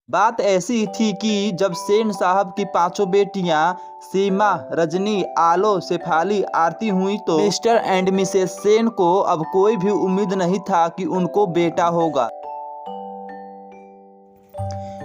बात ऐसी थी कि जब सेन साहब की पांचों बेटियां सीमा, रजनी, आलो, शेफाली, आरती हुई तो मिस्टर एंड मिसेस सेन को अब कोई भी उम्मीद नहीं था कि उनको बेटा होगा।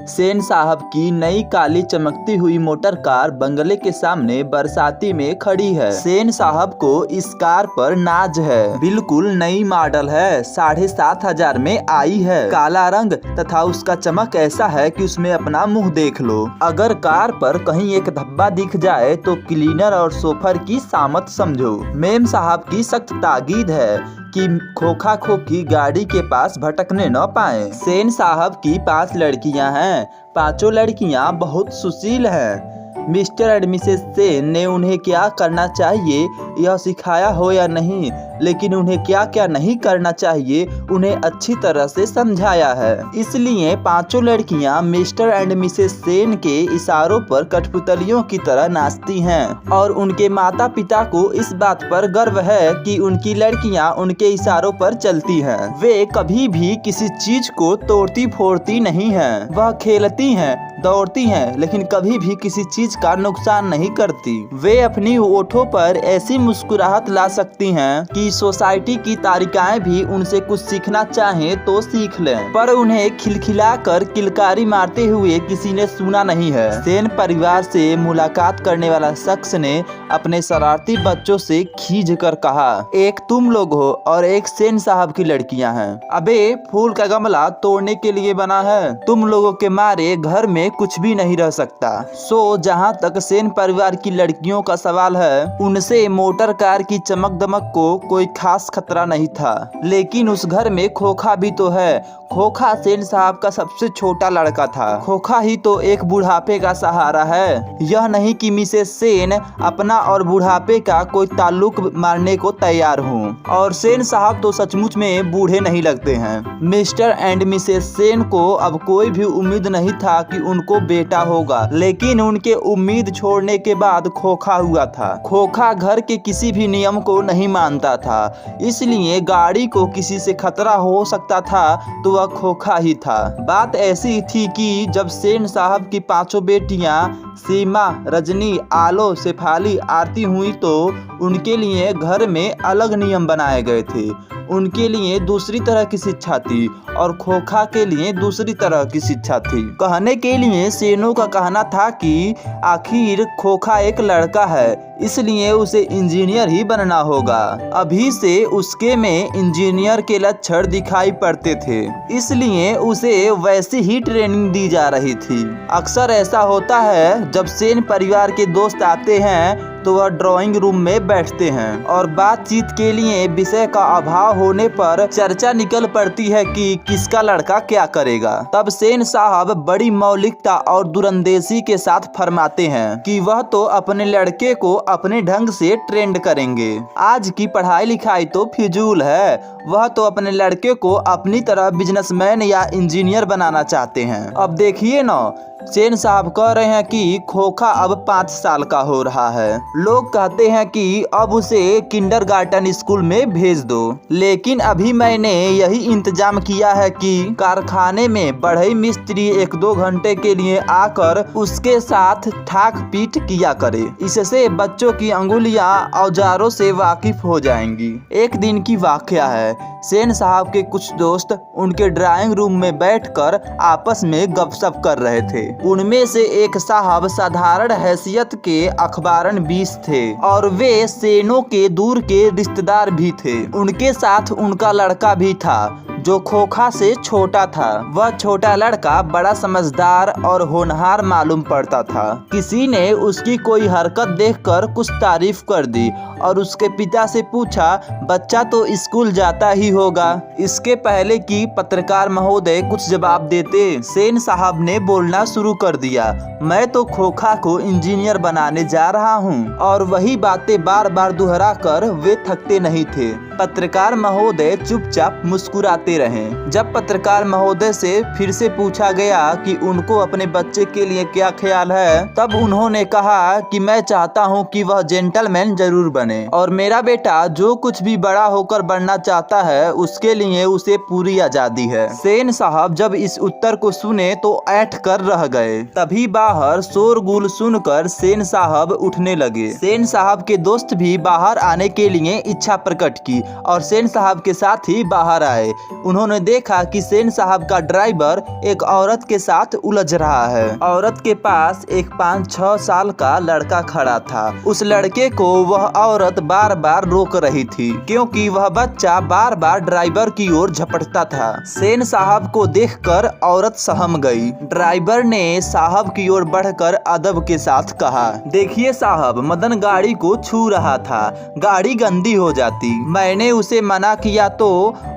सेन साहब की नई काली चमकती हुई मोटर कार बंगले के सामने बरसाती में खड़ी है। सेन साहब को इस कार पर नाज है। बिल्कुल नई मॉडल है, 7,500 में आई है। काला रंग तथा उसका चमक ऐसा है कि उसमें अपना मुंह देख लो। अगर कार पर कहीं एक धब्बा दिख जाए तो क्लीनर और सोफर की सामत समझो। मेम साहब की सख्त ताकीद है कि खोखा खोखी गाड़ी के पास भटकने न पाए। सेन साहब की 5 लड़कियां हैं। पांचों लड़कियां बहुत सुशील हैं। मिस्टर एंड मिसेस सेन ने उन्हें क्या करना चाहिए यह सिखाया हो या नहीं, लेकिन उन्हें क्या क्या नहीं करना चाहिए उन्हें अच्छी तरह से समझाया है। इसलिए पांचों लड़कियां मिस्टर एंड मिसेस सेन के इशारों पर कठपुतलियों की तरह नाचती हैं और उनके माता पिता को इस बात पर गर्व है कि उनकी लड़कियां उनके इशारों पर चलती हैं। वे कभी भी किसी चीज को तोड़ती फोड़ती नहीं हैं। वह खेलती हैं, दौड़ती हैं, लेकिन कभी भी किसी चीज का नुकसान नहीं करती। वे अपनी होठों पर ऐसी मुस्कुराहट ला सकती हैं कि सोसाइटी की तारिकाएं भी उनसे कुछ सीखना चाहें तो सीख लें, पर उन्हें खिलखिलाकर किलकारी मारते हुए किसी ने सुना नहीं है। सेन परिवार से मुलाकात करने वाला शख्स ने अपने शरारती बच्चों से खींच कर कहा, एक तुम लोग हो और एक सेन साहब की लड़कियां हैं। अबे फूल का गमला तोड़ने के लिए बना है, तुम लोगों के मारे घर में कुछ भी नहीं रह सकता। सो जहाँ तक सेन परिवार की लड़कियों का सवाल है, उनसे मोटर कार की चमक दमक को कोई खास खतरा नहीं था, लेकिन उस घर में खोखा भी तो है। खोखा सेन साहब का सबसे छोटा लड़का था। खोखा ही तो एक बुढ़ापे का सहारा है। यह नहीं कि मिसेस सेन अपना और बुढ़ापे का कोई ताल्लुक मारने को तैयार हूँ, और सेन साहब तो सचमुच में बूढ़े नहीं लगते हैं। मिस्टर एंड मिसेस सेन को अब कोई भी उम्मीद नहीं था कि उनको बेटा होगा, लेकिन उनके उम्मीद छोड़ने के बाद खोखा हुआ था। खोखा घर के किसी भी नियम को नहीं मानता था, इसलिए गाड़ी को किसी से खतरा हो सकता था तो वह खोखा ही था। बात ऐसी थी कि जब सेन साहब की पांचों बेटियां सीमा, रजनी, आलो, शेफाली, आरती हुई तो उनके लिए घर में अलग नियम बनाए गए थे। उनके लिए दूसरी तरह की शिक्षा थी और खोखा के लिए दूसरी तरह की शिक्षा थी। कहने के लिए सेनों का कहना था कि आखिर खोखा एक लड़का है, इसलिए उसे इंजीनियर ही बनना होगा। अभी से उसके में इंजीनियर के लक्षण दिखाई पड़ते थे, इसलिए उसे वैसी ही ट्रेनिंग दी जा रही थी। अक्सर ऐसा होता है जब सेन परिवार के दोस्त आते हैं तो वह ड्राइंग रूम में बैठते हैं और बातचीत के लिए विषय का अभाव होने पर चर्चा निकल पड़ती है कि किसका लड़का क्या करेगा। तब सेन साहब बड़ी मौलिकता और दूरंदेशी के साथ फरमाते हैं कि वह तो अपने लड़के को अपने ढंग से ट्रेंड करेंगे। आज की पढ़ाई लिखाई तो फिजूल है, वह तो अपने लड़के को अपनी तरह बिजनेसमैन या इंजीनियर बनाना चाहते हैं। अब देखिए ना, सेन साहब कह रहे हैं कि खोखा अब 5 साल का हो रहा है। लोग कहते हैं कि अब उसे किंडरगार्टन स्कूल में भेज दो, लेकिन अभी मैंने यही इंतजाम किया है कि कारखाने में बढ़ई मिस्त्री 1-2 घंटे के लिए आकर उसके साथ ठाक पीट किया करे। इससे बच्चों की अंगुलियां औजारों से वाकिफ हो जाएंगी। एक दिन की वाकया है, सेन साहब के कुछ दोस्त उनके ड्राइंग रूम में बैठकर आपस में गपशप कर रहे थे। उनमें से एक साहब साधारण हैसियत के अखबारन बीस थे और वे सेनों के दूर के रिश्तेदार भी थे। उनके साथ उनका लड़का भी था जो खोखा से छोटा था। वह छोटा लड़का बड़ा समझदार और होनहार मालूम पड़ता था। किसी ने उसकी कोई हरकत देखकर कुछ तारीफ कर दी और उसके पिता से पूछा, बच्चा तो स्कूल जाता ही होगा। इसके पहले कि पत्रकार महोदय कुछ जवाब देते, सेन साहब ने बोलना शुरू कर दिया, मैं तो खोखा को इंजीनियर बनाने जा रहा हूँ। और वही बातें बार बार दोहरा कर वे थकते नहीं थे। पत्रकार महोदय चुपचाप मुस्कुराते करते रहे। जब पत्रकार महोदय से फिर से पूछा गया कि उनको अपने बच्चे के लिए क्या ख्याल है, तब उन्होंने कहा कि मैं चाहता हूं कि वह जेंटलमैन जरूर बने और मेरा बेटा जो कुछ भी बड़ा होकर बनना चाहता है उसके लिए उसे पूरी आजादी है। सेन साहब जब इस उत्तर को सुने तो ऐंठ कर रह गए। तभी बाहर शोरगुल सुनकर सेन साहब उठने लगे। सेन साहब के दोस्त भी बाहर आने के लिए इच्छा प्रकट की और सेन साहब के साथ ही बाहर आए। उन्होंने देखा कि सेन साहब का ड्राइवर एक औरत के साथ उलझ रहा है। औरत के पास एक 5-6 साल का लड़का खड़ा था। उस लड़के को वह औरत बार बार रोक रही थी क्योंकि वह बच्चा बार बार ड्राइवर की ओर झपटता था। सेन साहब को देखकर औरत सहम गई। ड्राइवर ने साहब की ओर बढ़कर अदब के साथ कहा, देखिए साहब, मदन गाड़ी को छू रहा था, गाड़ी गंदी हो जाती। मैंने उसे मना किया तो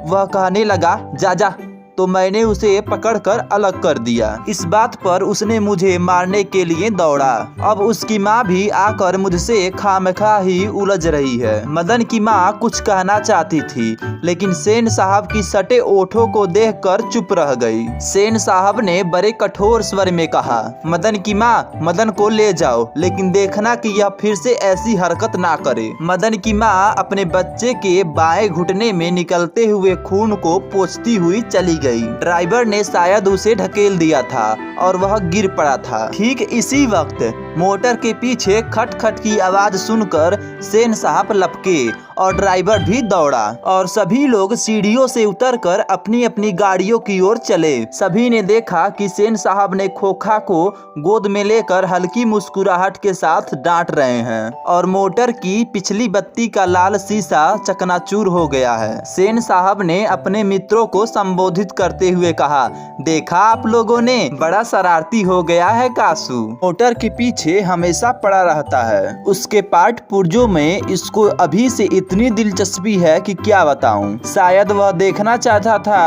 वह कहने लगा जा जा, तो मैंने उसे पकड़कर अलग कर दिया। इस बात पर उसने मुझे मारने के लिए दौड़ा। अब उसकी माँ भी आकर मुझसे खामखा ही उलझ रही है। मदन की माँ कुछ कहना चाहती थी लेकिन सेन साहब की सटे ओठों को देखकर चुप रह गई। सेन साहब ने बड़े कठोर स्वर में कहा, मदन की माँ, मदन को ले जाओ, लेकिन देखना कि यह फिर से ऐसी हरकत ना करे। मदन की माँ अपने बच्चे के बाएं घुटने में निकलते हुए खून को पोंछती हुई चली गई। ड्राइवर ने शायद उसे ढकेल दिया था और वह गिर पड़ा था। ठीक इसी वक्त मोटर के पीछे खट खट की आवाज सुनकर सेन साहब लपके और ड्राइवर भी दौड़ा और सभी लोग सीढ़ियों से उतरकर अपनी अपनी गाड़ियों की ओर चले। सभी ने देखा कि सेन साहब ने खोखा को गोद में लेकर हल्की मुस्कुराहट के साथ डांट रहे हैं और मोटर की पिछली बत्ती का लाल शीशा चकनाचूर हो गया है। सेन साहब ने अपने मित्रों को संबोधित करते हुए कहा, देखा आप लोगों ने, बड़ा शरारती हो गया है कासू। मोटर के पीछे हमेशा पड़ा रहता है। उसके पार्ट पुर्जों में इसको अभी से इतनी दिलचस्पी है कि क्या बताऊं। शायद वह देखना चाहता था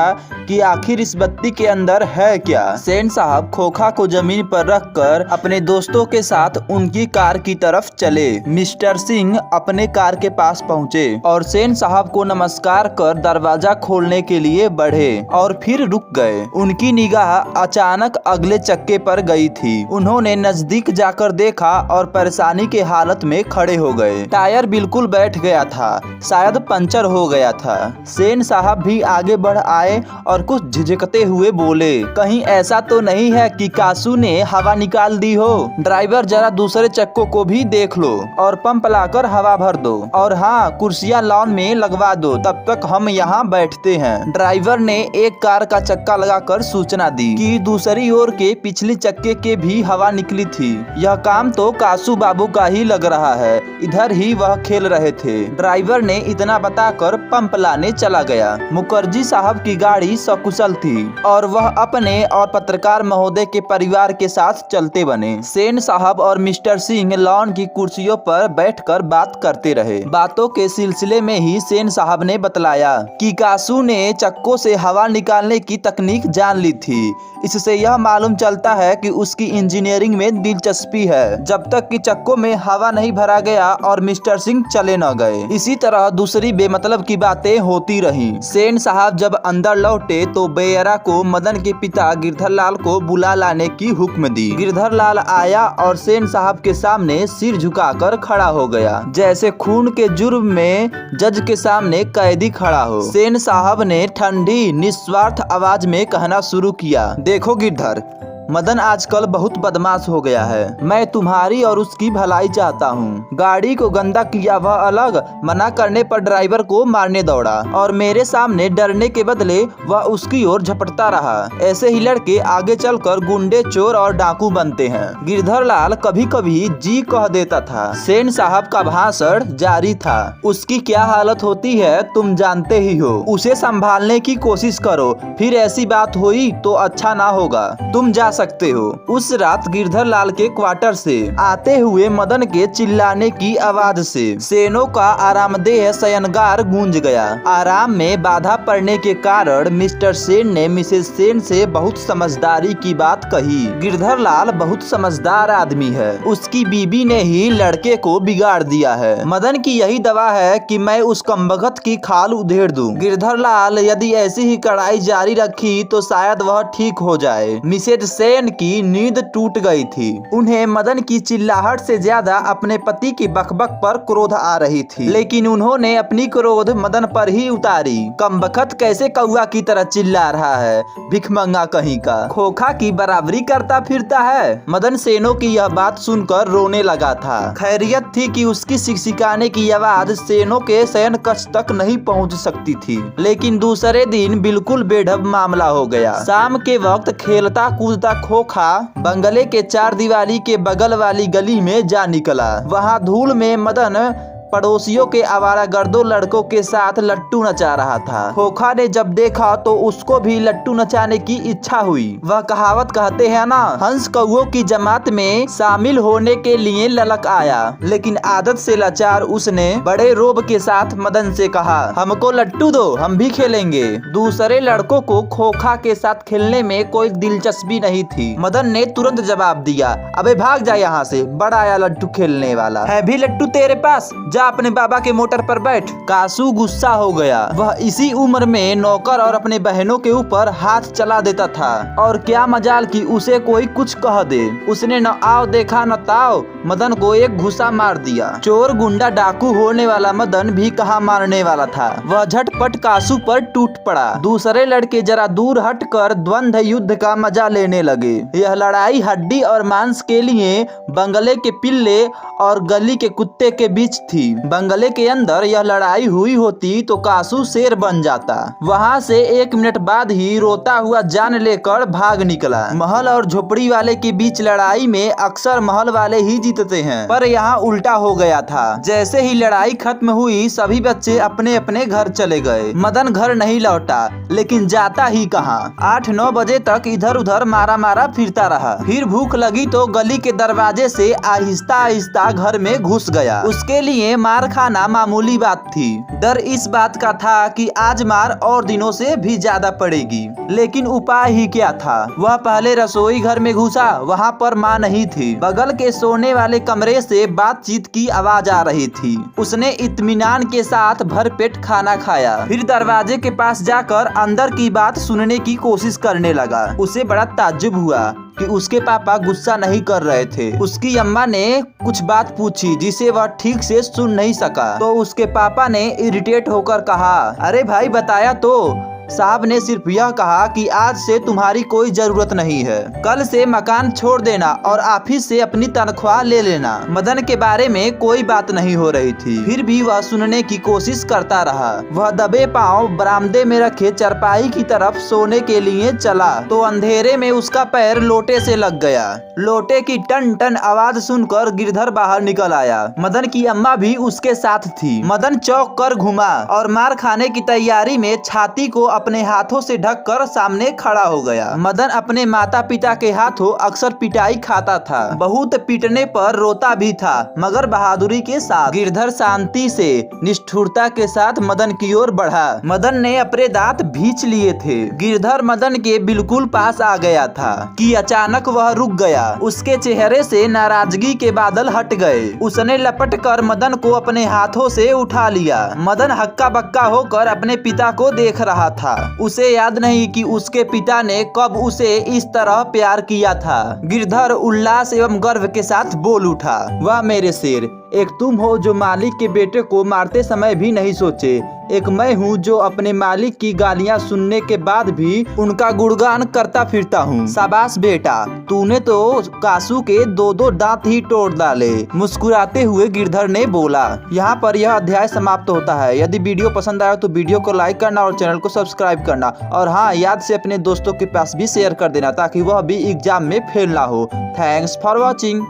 कि आखिर इस बत्ती के अंदर है क्या। सेन साहब खोखा को जमीन पर रखकर अपने दोस्तों के साथ उनकी कार की तरफ चले। मिस्टर सिंह अपने कार के पास पहुँचे और सेन साहब को नमस्कार कर दरवाजा खोलने के लिए बढ़े और फिर रुक गए। उनकी निगाह अचानक अगले चक्के पर गई थी। उन्होंने नजदीक जाकर देखा और परेशानी के हालत में खड़े हो गए। टायर बिल्कुल बैठ गया था, शायद पंचर हो गया था। सेन साहब भी आगे बढ़ आए और कुछ झिझकते हुए बोले, कहीं ऐसा तो नहीं है कि कासू ने हवा निकाल दी हो। ड्राइवर जरा दूसरे चक्कों को भी देख लो और पंप लाकर हवा भर दो और हाँ, कुर्सियां लॉन में लगवा दो, तब तक हम यहाँ बैठते हैं। ड्राइवर ने एक कार का चक्का लगाकर सूचना दी कि दूसरी ओर के पिछली चक्के के भी हवा निकली थी। यह काम तो कासू बाबू का ही लग रहा है, इधर ही वह खेल रहे थे। ड्राइवर ने इतना बताकर पंप लाने चला गया। मुखर्जी साहब की गाड़ी सकुशल थी और वह अपने और पत्रकार महोदय के परिवार के साथ चलते बने। सेन साहब और मिस्टर सिंह लॉन की कुर्सियों पर बैठकर बात करते रहे। बातों के सिलसिले में ही सेन साहब ने बतलाया कि कासू ने चक्कों से हवा निकालने की तकनीक जान ली थी। इससे यह मालूम चलता है कि उसकी इंजीनियरिंग में दिलचस्पी है, जब तक कि चक्कों में हवा नहीं भरा गया और मिस्टर सिंह चले न गए। इसी तरह दूसरी बेमतलब की बातें होती रहीं। सेन साहब जब अंदर लौटे तो बेयरा को मदन के पिता गिरधर लाल को बुला लाने की हुक्म दी। गिरधर लाल आया और सेन साहब के सामने सिर झुकाकर खड़ा हो गया, जैसे खून के जुर्म में जज के सामने कैदी खड़ा हो। सेन साहब ने ठंडी निस्वार्थ आवाज में कहना शुरू किया, देखो गिरधर, मदन आजकल बहुत बदमाश हो गया है। मैं तुम्हारी और उसकी भलाई चाहता हूँ। गाड़ी को गंदा किया वह अलग, मना करने पर ड्राइवर को मारने दौड़ा और मेरे सामने डरने के बदले वह उसकी ओर झपटता रहा। ऐसे ही लड़के आगे चलकर गुंडे, चोर और डाकू बनते हैं। गिरधर लाल कभी कभी जी कह देता था। सेन साहब का भाषण जारी था। उसकी क्या हालत होती है तुम जानते ही हो। उसे संभालने की कोशिश करो, फिर ऐसी बात हुई तो अच्छा ना होगा। तुम जा सकते हो। उस रात गिरधर लाल के क्वार्टर से आते हुए मदन के चिल्लाने की आवाज से सेनों का आरामदेह शयनगार गूंज गया। आराम में बाधा पड़ने के कारण मिस्टर सेन ने मिसेस सेन से बहुत समझदारी की बात कही। गिरधर लाल बहुत समझदार आदमी है, उसकी बीबी ने ही लड़के को बिगाड़ दिया है। मदन की यही दवा है कि मैं उस कमबख्त की खाल उधेड़ दूं। गिरधर लाल यदि ऐसी ही कड़ाई जारी रखी तो शायद वह ठीक हो जाए। मिसेज सेन की नींद टूट गई थी। उन्हें मदन की चिल्लाहट से ज्यादा अपने पति की बकबक पर क्रोध आ रही थी, लेकिन उन्होंने अपनी क्रोध मदन पर ही उतारी। कमबख्त कैसे कौआ की तरह चिल्ला रहा है, भिखमंगा कहीं का, खोखा की बराबरी करता फिरता है। मदन सेनों की यह बात सुनकर रोने लगा था। खैरियत थी कि उसकी सिकसिकाने की आवाज सेनों के शयन कक्ष तक नहीं पहुंच सकती थी। लेकिन दूसरे दिन बिल्कुल बेढब मामला हो गया। शाम के वक्त खेलता कूदता खोखा बंगले के चार दीवारी के बगल वाली गली में जा निकला। वहाँ धूल में मदन पड़ोसियों के आवारागर्दों लड़कों के साथ लट्टू नचा रहा था। खोखा ने जब देखा तो उसको भी लट्टू नचाने की इच्छा हुई। वह कहावत कहते हैं ना, हंस कौओं की जमात में शामिल होने के लिए ललक आया। लेकिन आदत से लाचार उसने बड़े रोब के साथ मदन से कहा, हमको लट्टू दो, हम भी खेलेंगे। दूसरे लड़कों को खोखा के साथ खेलने में कोई दिलचस्पी नहीं थी। मदन ने तुरंत जवाब दिया, अबे भाग जा यहाँ से, बड़ा आया लट्टू खेलने वाला है भी लट्टू तेरे पास, जा अपने बाबा के मोटर पर बैठ। कासू गुस्सा हो गया। वह इसी उम्र में नौकर और अपने बहनों के ऊपर हाथ चला देता था, और क्या मजाल कि उसे कोई कुछ कह दे। उसने न आओ देखा न ताओ मदन को एक घुसा मार दिया। चोर गुंडा डाकू होने वाला मदन भी कहाँ मारने वाला था। वह झटपट कासू पर टूट पड़ा। दूसरे लड़के जरा दूर हटकर द्वंद्व युद्ध का मजा लेने लगे। यह लड़ाई हड्डी और मांस के लिए बंगले के पिल्ले और गली के कुत्ते के बीच थी। बंगले के अंदर यह लड़ाई हुई होती तो कासू शेर बन जाता। वहाँ से 1 मिनट बाद ही रोता हुआ जान लेकर भाग निकला। महल और झोपड़ी वाले के बीच लड़ाई में अक्सर महल वाले ही जीतते हैं, पर यहाँ उल्टा हो गया था। जैसे ही लड़ाई खत्म हुई सभी बच्चे अपने अपने घर चले गए। मदन घर नहीं लौटा, लेकिन जाता ही कहाँ। 8-9 बजे तक इधर उधर मारा मारा फिरता रहा। फिर भूख लगी तो गली के दरवाजे से आहिस्ता आहिस्ता घर में घुस गया। उसके लिए मार खाना मामूली बात थी। डर इस बात का था कि आज मार और दिनों से भी ज्यादा पड़ेगी। लेकिन उपाय ही क्या था। वह पहले रसोई घर में घुसा, वहाँ पर माँ नहीं थी। बगल के सोने वाले कमरे से बातचीत की आवाज आ रही थी। उसने इत्मीनान के साथ भरपेट खाना खाया। फिर दरवाजे के पास जाकर अंदर की बात सुनने की कोशिश करने लगा। उसे बड़ा ताज्जुब हुआ कि उसके पापा गुस्सा नहीं कर रहे थे। उसकी अम्मा ने कुछ बात पूछी जिसे वह ठीक से सुन नहीं सका, तो उसके पापा ने इरिटेट होकर कहा, अरे भाई बताया तो। साहब ने सिर्फ यह कहा कि आज से तुम्हारी कोई जरूरत नहीं है, कल से मकान छोड़ देना और ऑफिस से अपनी तनख्वाह ले लेना। मदन के बारे में कोई बात नहीं हो रही थी, फिर भी वह सुनने की कोशिश करता रहा। वह दबे पांव बरामदे में रखे चरपाई की तरफ सोने के लिए चला तो अंधेरे में उसका पैर लोटे से लग गया। लोटे की टन टन आवाज सुनकर गिरधर बाहर निकल आया। मदन की अम्मा भी उसके साथ थी। मदन चौंक कर घुमा और मार खाने की तैयारी में छाती को अपने हाथों से ढककर सामने खड़ा हो गया। मदन अपने माता पिता के हाथों अक्सर पिटाई खाता था। बहुत पीटने पर रोता भी था, मगर बहादुरी के साथ। गिरधर शांति से निष्ठुरता के साथ मदन की ओर बढ़ा। मदन ने अपने दांत भींच लिए थे। गिरधर मदन के बिल्कुल पास आ गया था कि अचानक वह रुक गया। उसके चेहरे से नाराजगी के बादल हट गए। उसने लपट कर मदन को अपने हाथों से उठा लिया। मदन हक्का बक्का होकर अपने पिता को देख रहा था। उसे याद नहीं कि उसके पिता ने कब उसे इस तरह प्यार किया था। गिरधर उल्लास एवं गर्व के साथ बोल उठा, वाह मेरे शेर, एक तुम हो जो मालिक के बेटे को मारते समय भी नहीं सोचे। एक मैं हूँ जो अपने मालिक की गालियाँ सुनने के बाद भी उनका गुणगान करता फिरता हूँ। शाबाश बेटा, तूने तो कासू के 2-2 दांत ही तोड़ डाले। मुस्कुराते हुए गिरधर ने बोला। यहाँ पर यह अध्याय समाप्त होता है। यदि वीडियो पसंद आया तो वीडियो को लाइक करना और चैनल को सब्सक्राइब करना, और हाँ, याद से अपने दोस्तों के पास भी शेयर कर देना ताकि वह भी एग्जाम में फेल ना हो। Thanks for watching.